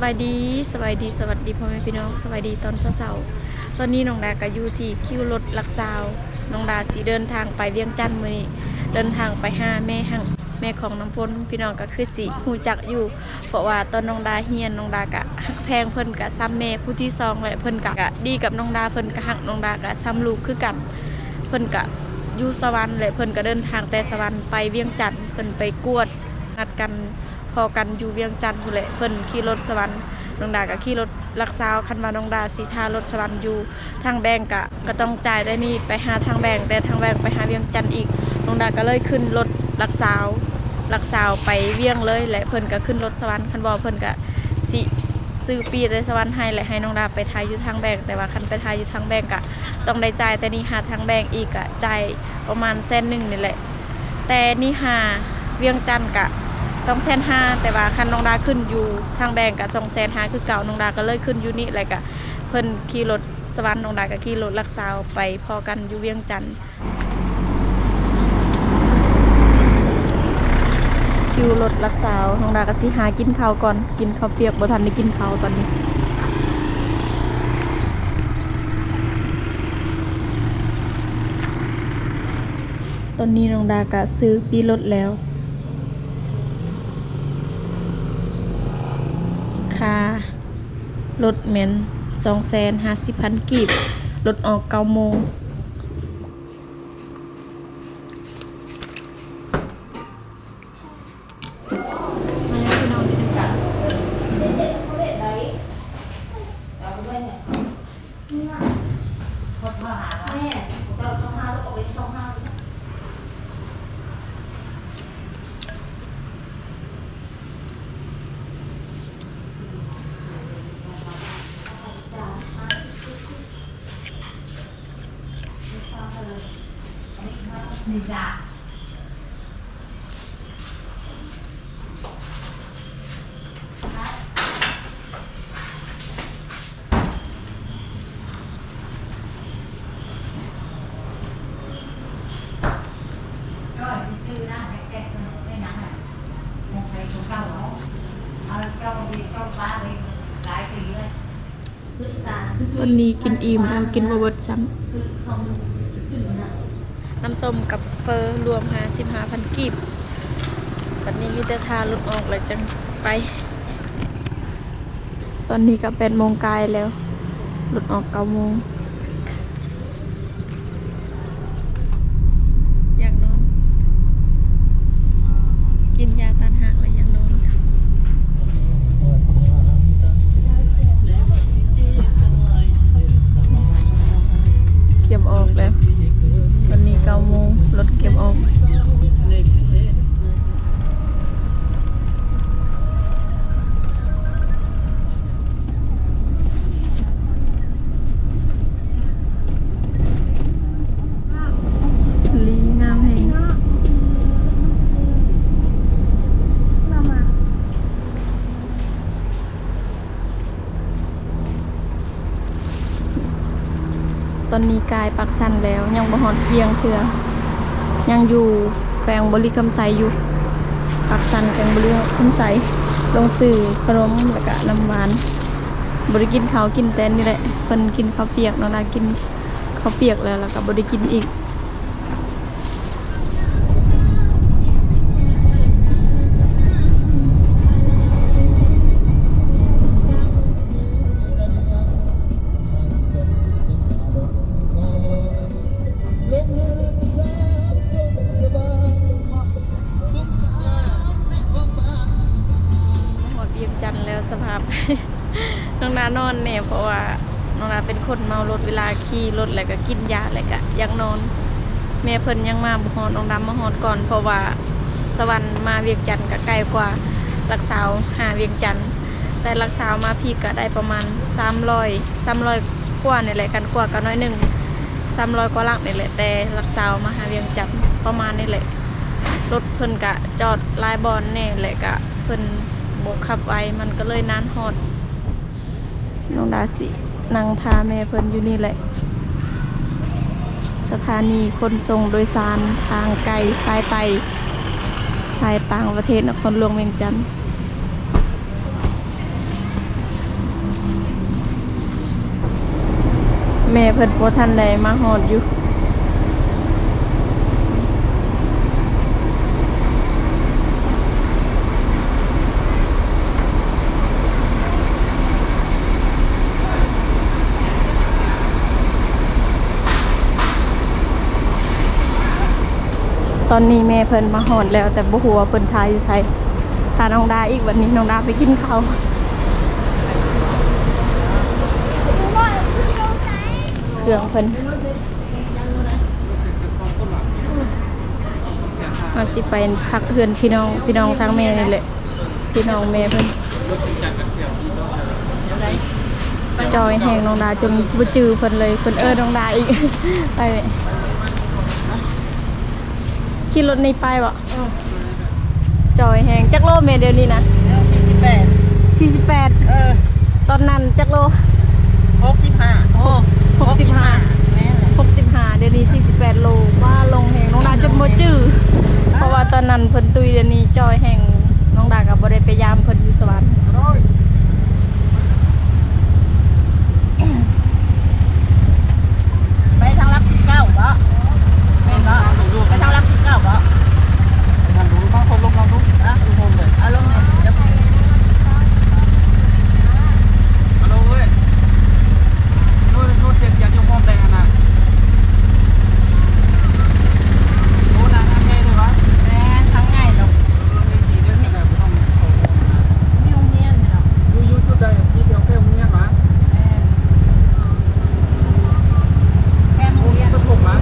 บายดีสบายดีสวัสดีพ่อแม่พี่น้องสบายดีตอนเช้าๆตอนนี้น้องดาก็อยู่ที่คิวรถลักซาวน้องดาสิเดินทางไปเวียงจันทน์มื้อนี้เดินทางไปหาแม่หังแม่ของน้ำฝนพี่น้องก็คือสิฮู้จักอยู่เพราะว่าตอนน้องดาเฮียนน้องดาก็ฮักแพงเพิ่นก็ซ้ำแม่ผู้ที่2และเพิ่นก็ดีกับน้องดาเพิ่นก็ฮักน้องดาก็ซ้ำลูกคือกันเพิ่นก็อยู่สวรรค์และเพิ่นก็เดินทางแต่สวรรค์ไปเวียงจันทน์เพิ่นไปกวดนัดกันพอกันอยู่เวียงจันทน์พุ่นแหละเพิ่นขี่รถสวรรค์น้องดาก็ขี่รถลักซาวคันว่าน้องดาสิท่ารถสวรรค์อยู่ทางแบงก์ก็ต้องจ่ายได้นี่ไปหาทางแบงก์แต่ทางแบงก์ไปหาเวียงจันทน์อีกน้องดาก็เลยขึ้นรถลักซาวไปเวียงเลยและเพิ่นก็ขึ้นรถสวรรค์คันบ่เพิ่นก็สิซื้อปีได้สวรรค์ให้และให้น้องดาไปทายอยู่ทางแบงก์แต่ว่าคันไปทายอยู่ทางแบงก์ก็ต้องได้จ่ายแต่นี่หาทางแบงก์อีกก็จ่ายประมาณ100,000นี่แหละแต่นี่หาเวียงจันทน์ก็250,000แต่ว่าคันน้องดาขึ้นอยู่ทางแบงก์ก็250,000คือเก่าน้องดาก็เลยขึ้นอยู่นี่แล้วก็เพิ่นขี่รถสวรรค์น้องดาก็ขี่รถลักซาวไปพอกันอยู่เวียงจันทน์คิวรถลักซาวน้องดาก็สิหากินข้าวก่อนกินข้าวเปียกบ่ทันได้กินข้าวตอนนี้น้องดาก็ซื้อปีรถแล้วค่ารถแม่น250,000 กีบรถออก9 โมงนี่จ้ะตอนนี้กินอิ่มแล้วกินบะเบิดซ้ำน้ำส้มกับเฟอรวม55,000 กีบตอนนี้มีแต่ทารถออกแล้วจังไปตอนนี้ก็8 โมงกายแล้วรถออก9 โมงอยากนอนกินยาต้านหักแล้วอยากนอนเก็บออกแล้ววันนี้9 โมงรถเก็บออกสลีงามแห่งตอนนี้กายปักสันแล้วยังบ่ฮอดเวียงเถื่อยังอยู่แขวงบริคำไสอยู่ปักสันแขวงบริคำไสลงสื่อขนมแล้วก็น้ำหวานบ่ได้กินข้าวกินแต่นี่แหละเพิ่นกินข้าวเปียกน้องนากินข้าวเปียกแล้วก็บ่ได้กินอีกสภาพ น้องนานอนเนี่ยเพราะว่าน้องนาเป็นคนเมารถเวลาขี่รถแล้วก็กินยาแล้วก็ยังนอนแม่เพิ่นยังมาบ่ฮอดน้องดำมาฮอดก่อนเพราะว่าสวรรค์มาเวียงจันทน์ก็ไกลกว่าลักซาวหาเวียงจันทน์แต่ลักซาวมาพี่ก็ได้ประมาณ300กว่านี่แหละกันกว่าก็น้อยนึง300กว่าหลักนี่แหละแต่ลักซาวมาหาเวียงจันทน์ประมาณนี่แหละรถเพิ่นก็จอดหลายบอนแน่แหละก็เพิ่นบกขับไว้มันก็เลยนานฮอดน้องดาสินั่งทาแม่เพิ่นอยู่นี่แหละสถานีขนส่งโดยสารทางไกลสายไตสายต่างประเทศนครหลวงเวียงจันทน์ แม่เพิ่นบ่ทันได้มาฮอดอยู่ตอนนี้แม่เพิ่นมาฮอดแล้วแต่บ่ฮู้ว่าเพิ่นทาอยู่ไสทาน้องดาอีกวันนี้น้องดาไปกินข้าวเครื่องเพิ่นมาสิไปพักเฮือนพี่น้องทางแม่นี่แหละพี่น้องแม่เพิ่นจอยแหงน้องดาจนบ่จื้อเพิ่นเลยเพิ่นน้องดาอีก ไปแม่ขี่รถนี่ไปบ่จอยแหงจักโลแม่เดี๋ยวนี้นะ48ตอนนั้นจักโล65เดี๋ยวนี้48โลว่าลงแหงน้องดาจนบ่จื้อเพราะว่าตอนนั้นเพิ่นตุยเดี๋ยวนี้จอยแหงน้องดาก็บ่ได้ไปยามเพิ่นอยู่สวรรค์ไปทางรัก19บ่เป็นบ่ไปทางรัก19บ่ทางดูบางคนลงบางทุกทุกคนเลย เอาลงเนี่ยเดี๋ยว มาลงเลยนู่นเสร็จอยากยกมอมแดงนะนู่นนะทางไงเลยวะ แม่ทางง่ายดอก ไม่ดีเรื่องแสดงต้อง มีโรงเรียนดอก ยูจุดใดที่เดียวแค่มึงเนี่ยวะ แค่โรงเรียน ก็ถูกมั้ง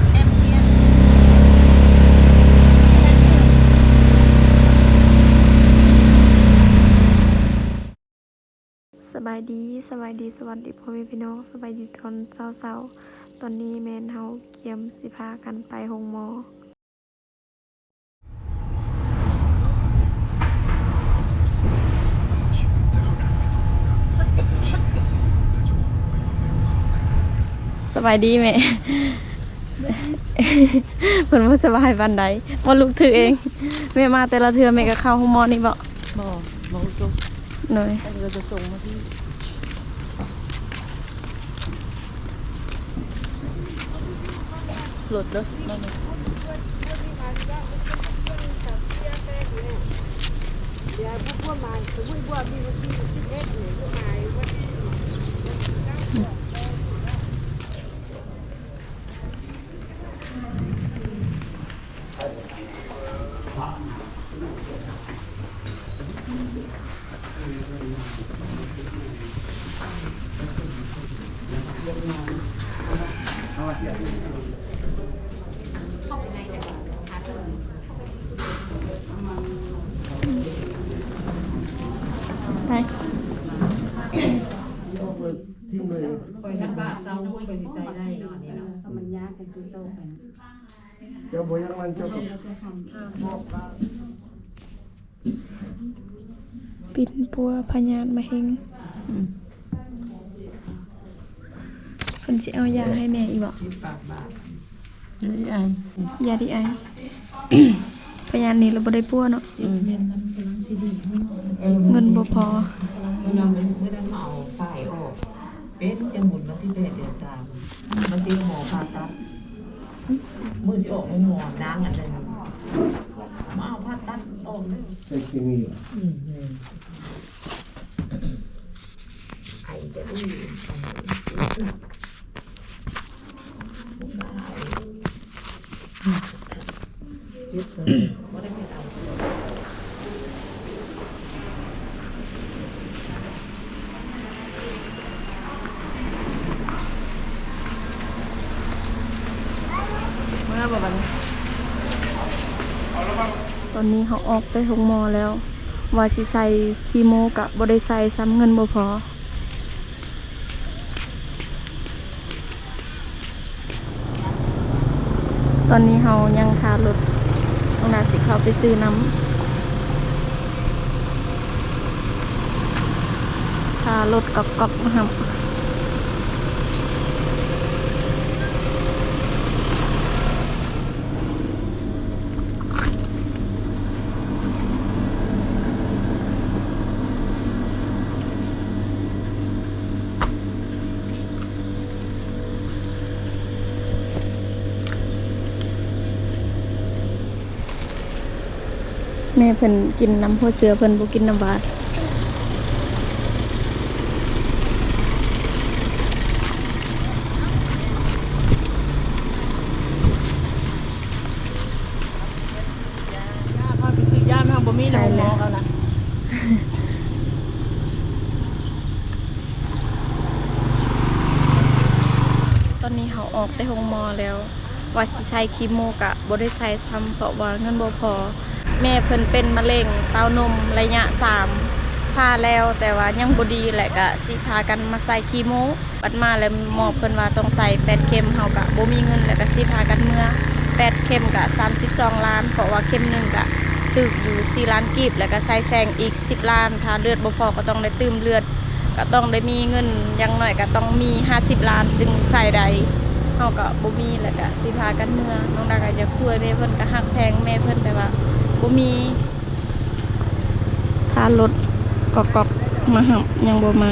แค่โรงเรียน สบายดีสวัสดีพ่อแม่พี่น้องสบายดีตอนเช้าตอนนี้แม่นเฮาเกียมสิพากันไปโรงหมอสบายดีแม่ เพิ่นบ่สบายปานใดบ่ลุกถือเองแม่มาแต่ละเทื่อแม่ก็เข้าโรงหมอนี่บ่ บ่ส่ง หน่อย เราจะส่งมาที่รถเด้อนั่นน่ะไป ปล่อยกันบ้าเศร้าปล่อยสิใส่ได้เนาะนี่เนาะมันยากกันจุดโตกัน เจ้าบ่ยังมันเจ้าก็ ปิ่นปัวพญานมาเฮงเพิ่นสิเอายาให้แม่อีกบ่ นี่ไอ้ ยาดีไอ พญานนี่เราบ่ได้ปัวเนาะเงินบ่พอ เมื่อนั้นเมาฝ่ายออกเป็นจะหมุนมาที่8 เดือน 3มันตีหมอผ่าตัดมือสิออกหมอนางอันนั้นมาเอาผ่าตัดออกเลย ใส่กินนี่ ไอจะดีจิ๊บเลยบ่ได้ไปเอา เมื่อบ่บัดนี้ตอนนี้เขาออกไปโรงหมอแล้ว ว่าสิใส่คีโมกะบ่ได้ใส่ซ้ำเงินบ่พอตอนนี้เฮายังทารถต้องน่าสิเข้าไปซื้อน้ำทารถกอกๆนะครับ ม่เพิ่นกินน้ำหัวเสือเพิ่นบ่กินน้ำหวานพาไปซื้อยาทางบ่มีเลยหมอเขานะ ตอนนี้เขาออกได้โรงหมอแล้วว่าสิใส่คีโมกะบ่ได้ใส่ซ้ำเพราะว่าเงินบ่พอแม่เพิ่นเป็นมะเร็งเต้านมระยะ3พาแล้วแต่ว่ายังบ่ดีแหละก็สิพากันมาใส่คีโมบัดมาแล้วหมอเพิ่นว่าต้องใส่8เข็มเฮาก็บ่มีเงินแล้วก็สิพากันเมื่อ8เข็มก็32ล้านเพราะว่าเข็มหนึงก็ตึกอยู่4ล้านกีบแล้วก็ใส่แซงอีก10ล้านถ้าเลือดบ่พอก็ต้องได้ตื้มเลือดก็ต้องได้มีเงินอย่างน้อยก็ต้องมี50ล้านจึงใส่ได้เฮาก็บ่มีแล้วก็สิพากันเมื่อน้องดาก็อยากช่วยแม่เพิ่นก็ฮักแพงแม่เพิ่นแต่ว่าบ่มีถ้ารถกอกๆมาหับยังบ่มา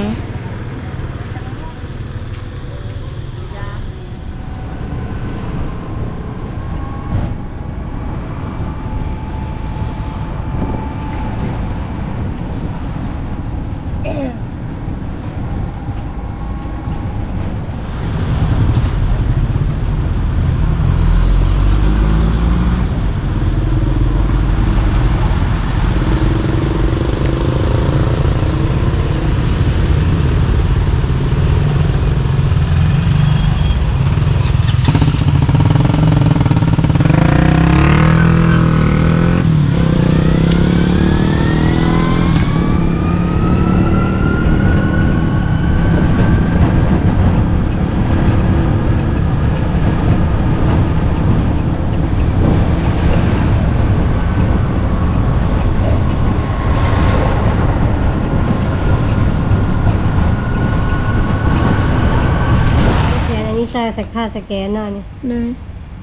ใส่ค่าสแกนหน่อยนี่ เลย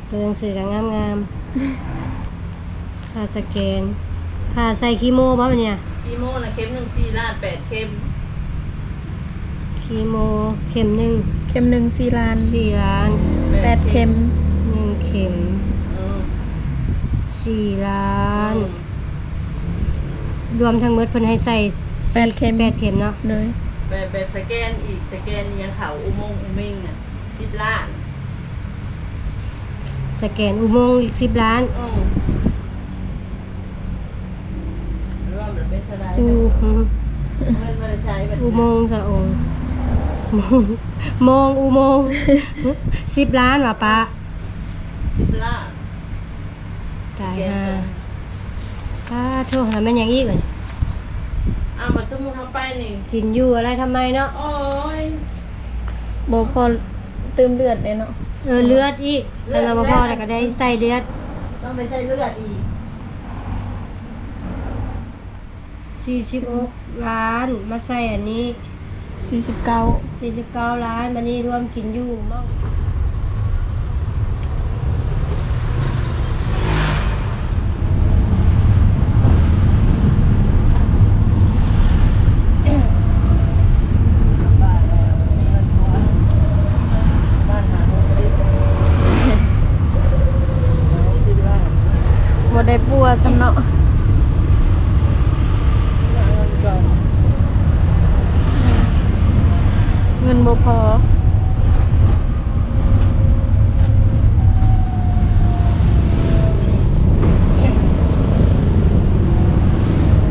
ตัวหนังสือก็งามๆค่าสแกนค่าใส่คีโมบ่บัดเนี่ย คีโมนะเข็มหนึ่ง4 ล้าน8เข็ม คีโมเข็มหนึ่ง เข็มหนึ่ง4 ล้าน 4 ล้าน 8เข็ม 1เข็ม อืม 4 ล้าน รวมทั้งหมดเพิ่นให้ใส่ 8เข็ม 8เข็มเนาะ เลย แบบสแกนอีกสแกนยังเขาอุโมงค์อุเมงน่ะ10 ล้าน สแกนอุโมงค์อีก10 ล้าน หรือว่ามันเป็นเท่าไหร่ อุ เงินมาใช้แบบ อุโมงค์สะองค์มองอุโมงค์10 ล้านว่ะป้า 10 ล้าน ตายห่าป้าโทษแล้วแม่นหยังอีกเลย มาชั่วโมงทำไปนี่ กินอยู่อะไรทำไมเนาะ โอ้ย บ่พอเติมเลือดเลยเนาะ เลือดอีกแต่เราพอแล้วก็ได้ใส่เลือด ต้องไปใช้เลือดอีก 46 ล้านมาใส่อันนี้ 49 49 ล้านมันนี่รวมกินอยู่มั่งบ่ได้ปัวซ้ำเนาะเงินบ่พอ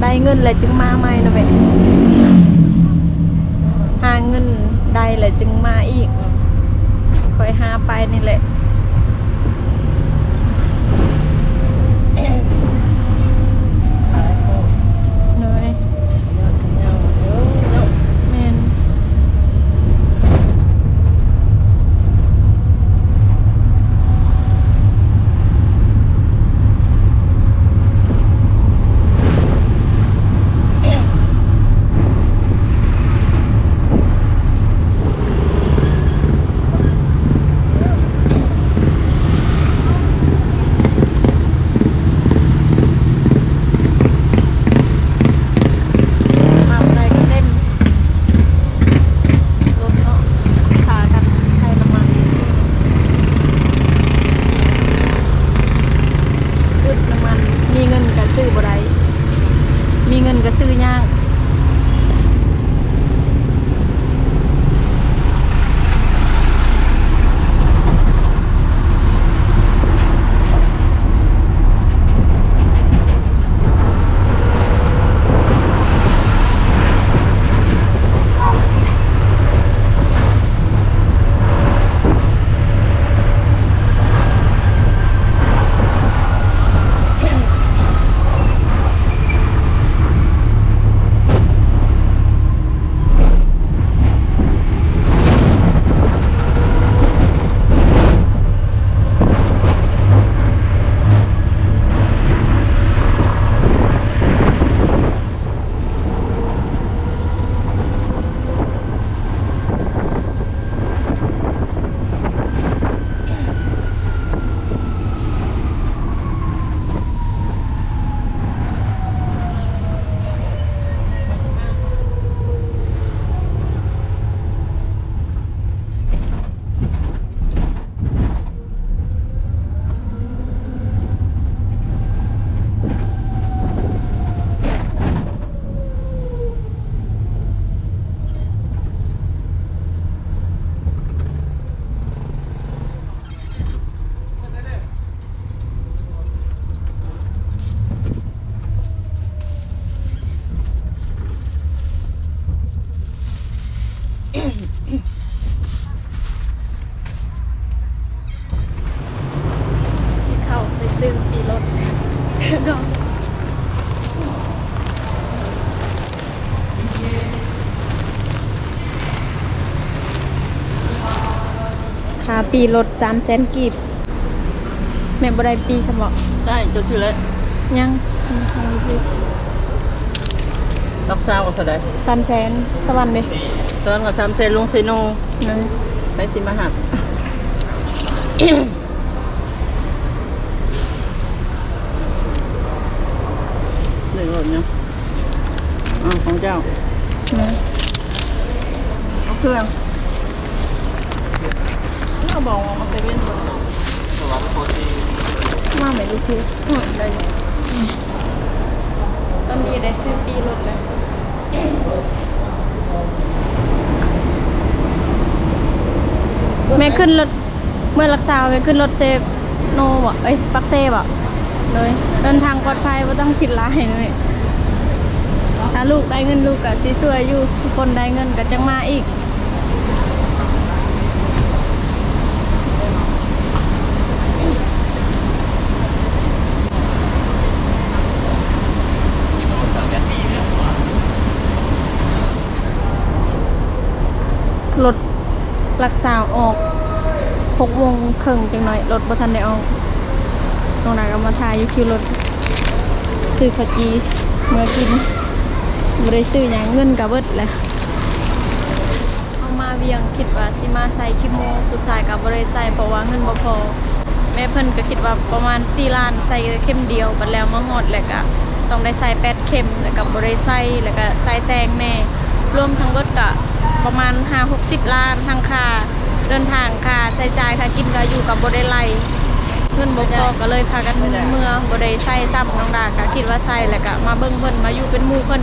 ได้เงินแล้วจึงมาใหม่นะแม่หาเงินได้แล้วจึงมาอีกค่อยหาไปนี่แหละน้อยแม่น สิเข้าไปซื้อปีรถดอกค่าปีรถ300,000 กีบแม่บ่ได้ปีสมบอก ได้จะชื่อเลย ยัง รักษาว่าเท่าใด 300,000สวรรค์เด้ ตอนก็3เซนลงเซโน นั่น ไปสิมาหักหนึ่งรถเนาะของเจ้า นั่น เอาเครื่องเราบอกว่ามันไปเป็นรถ สวัสดีคนที่ มาไหมลูกพี่ได้อยู่ตอนนี้ได้ซื้อปีรถแล้วแม่ขึ้นรถเมื่อรักษาแม่ขึ้นรถเซฟโนบ่เอ้ยปักเซฟบ่เลยเดินทางปลอดภัยบ่ต้องคิดหลายเลยถ้าลูกได้เงินลูกก็สิช่วยอยู่ทุกคนได้เงินก็จังมาอีกรถรักษาออก6:30จังหน่อยรถบ่ทันได้ออกน้องนาก็มาทายอยู่คิวรถซื้อขจีเมื่อกินบ่ได้ซื้อหยังเงินก็เบิดแหละเอามาเวียงคิดว่าสิมาใส่คิโมสุดท้ายก็บ่ได้ใส่เพราะว่าเงินบ่พอแม่เพิ่นก็คิดว่าประมาณ4ล้านใส่เข็มเดียวบัดแล้วมาฮอดแล้วก็ต้องได้ใส่8เข็มแล้วก็บ่ได้ใส่แล้วก็ใส่แซงแน่รวมทั้งเบิดก็ประมาณ 5-60 ล้านทั้งค่าเดินทางค่าใช้จ่ายค่ากินก็อยู่กับบ่ได้ไล่เงินบ่พอก็เลยพากันเมื่อบ่ได้ใช้ซ้ำน้องดาก็คิดว่าใช้แล้วก็มาเบิ่งเพิ่นมาอยู่เป็นหมู่เพิ่น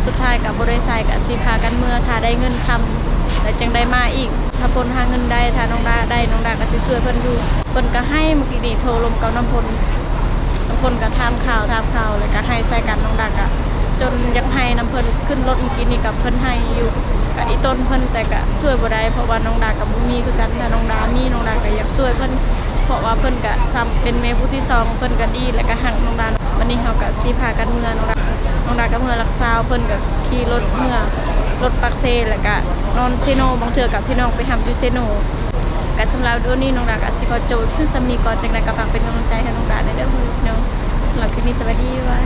สุดท้ายก็บ่ได้ใช้ก็สิพากันเมื่อถ้าได้เงินคำแล้วจังได้มาอีกถ้าเพิ่นหาเงินได้ถ้าน้องดาได้น้องดาก็สิช่วยเพิ่นอยู่เพิ่นก็ให้เมื่อกี้นี้โทรลมกับน้ำพลก็ถามข่าวแล้วก็ให้ใส่กันน้องดาก็จนอยากให้น้ำเพิ่นขึ้นรถเมื่อกี้นี้กับเพิ่นให้อยู่กับอีต้นเพิ่นแต่ก็ช่วยบ่ได้เพราะว่าน้องดากับบ่มีคือกันถ้าน้องดามีน้องดาก็อยากช่วยเพิ่นเพราะว่าเพิ่นก็ซ้ำเป็นแม่ผู้ที่สองเพิ่นก็ดีแล้วก็หักน้องดาวันนี้เฮาก็สิพากันเมื่อน้องดาก็เมื่อรักษาเพิ่นก็ขี่รถเมื่อรถปักเซแล้วก็นอนเซโนบางเทื่อกับพี่น้องไปทำอยู่เซโนก็สำหรับวันนี้น้องดาก็สิขอจบเพียงสำนี้ก่อนจังได๋ก็ฝากเป็นกำลังใจให้น้องดาได้เด้อเนาะสำหรับคลิปนี้สวัสดีบ๊ายบาย